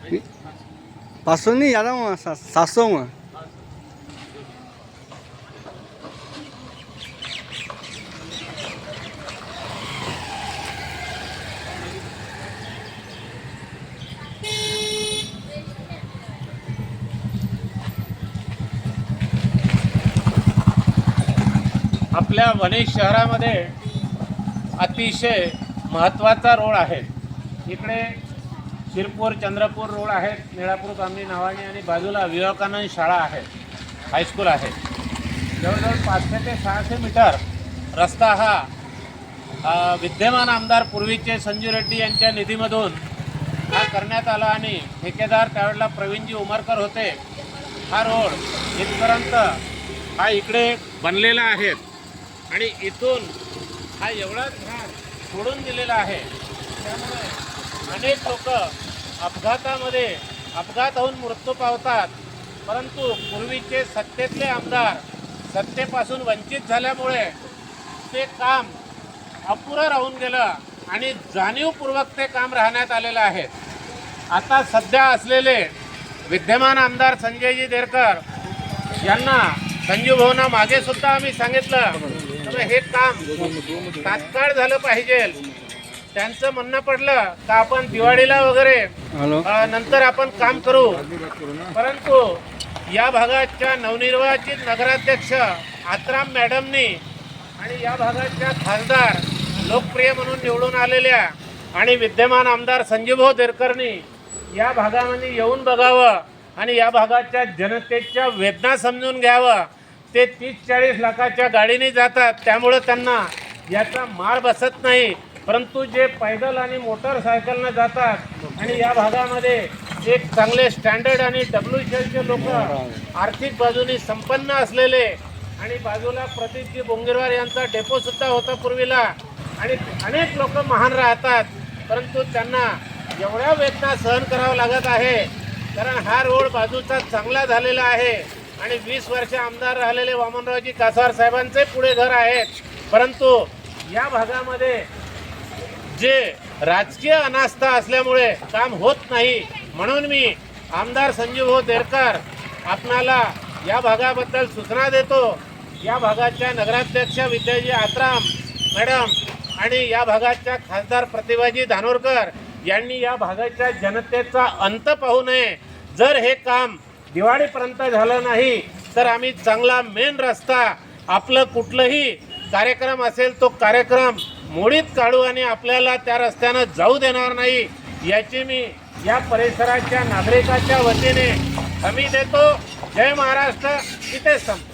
Passou nem era uma sação. आपल्या वणी शहरामध्ये अतिशय महत्त्वाचा रोड आहे। इकडे शिरपूर चंद्रपूर रोड आहेत, निळापूर कामणी नावाने, आणि बाजूला विवेकानंद शाळा आहे, हायस्कूल आहे। जवळजवळ 500 ते 600 मीटर रस्ता हा विद्यमान आमदार पूर्वीचे संजू रेड्डी यांच्या निधीमधून हा करण्यात आला आणि ठेकेदार त्यावेळेला प्रवीणजी उमरकर होते। हा रोड इथपर्यंत हा इकडे बनलेला आहे आणि इथून हा एवढाच भाग सोडून दिलेला आहे। त्यामुळे अनेक लोक अपघात होऊन मृत्यू पावतात, परंतु पूर्वीचे सत्तेतले आमदार सत्तेपासून वंचित झाल्यामुळे ते काम अपुरं राहून गेलं आणि जाणीवपूर्वक ते काम राहण्यात आलेलं आहे। आता सध्या असलेले विद्यमान आमदार संजयजी देरकर यांना संजू भाऊंना मागे सुद्धा आम्ही सांगितलं तर हे काम तात्काळ झालं पाहिजे। त्यांचं म्हणणं पडलं का आपण दिवाळीला वगैरे नंतर आपण काम करू, परंतु या भागाच्या नवनिर्वाचित नगराध्यक्ष आत्राम मॅडमनी आणि या भागाच्या खासदार लोकप्रिय म्हणून निवडून आलेल्या आणि विद्यमान आमदार संजूभाऊ देरकरनी या भागामध्ये येऊन बघावं आणि या भागाच्या जनतेच्या वेदना समजून घ्यावं। ते 30-40 लाखाच्या गाडीने जातात, त्यामुळे त्यांना याचा मार बसत नाही, परंतु जे पैदल आणि मोटरसायकलनं जातात आणि या भागामध्ये एक चांगले स्टँडर्ड आणि WCLचे लोक आर्थिक बाजूने संपन्न असलेले आणि बाजूला प्रदीपजी बोंगीरवार यांचा डेपोसुद्धा होता पूर्वीला आणि अनेक लोक महान राहतात, परंतु त्यांना एवढ्या वेदना सहन करावं लागत आहे कारण हा रोड बाजूचा चांगला झालेला आहे आणि 20 वर्ष आमदार राहिलेले वामनरावजी कासार साहेबांचे पुढे घर आहेत, परंतु या भागामध्ये जे राजकीय अनास्था असल्यामुळे काम होत नाही। म्हणून मी आमदार संजूभाऊ देरकर आपणाला या भागाबद्दल सूचना देतो। या भागाच्या नगराध्यक्ष विद्याजी आत्राम मॅडम आणि या भागाच्या खासदार प्रतिभाजी धानोरकर यांनी या भागाच्या जनतेचा अंत पाहू नये। जर हे काम दिवाळीपर्यंत झालं नाही तर आम्ही चांगला मेन रस्ता आपलं कुठलंही कार्यक्रम असेल तो कार्यक्रम मोडीत काढू आणि आपल्याला त्या रस्त्यानं जाऊ देणार नाही, याची मी या परिसराच्या नागरिकाच्या वतीने हमी देतो। जय महाराष्ट्र। इथेच संपतो।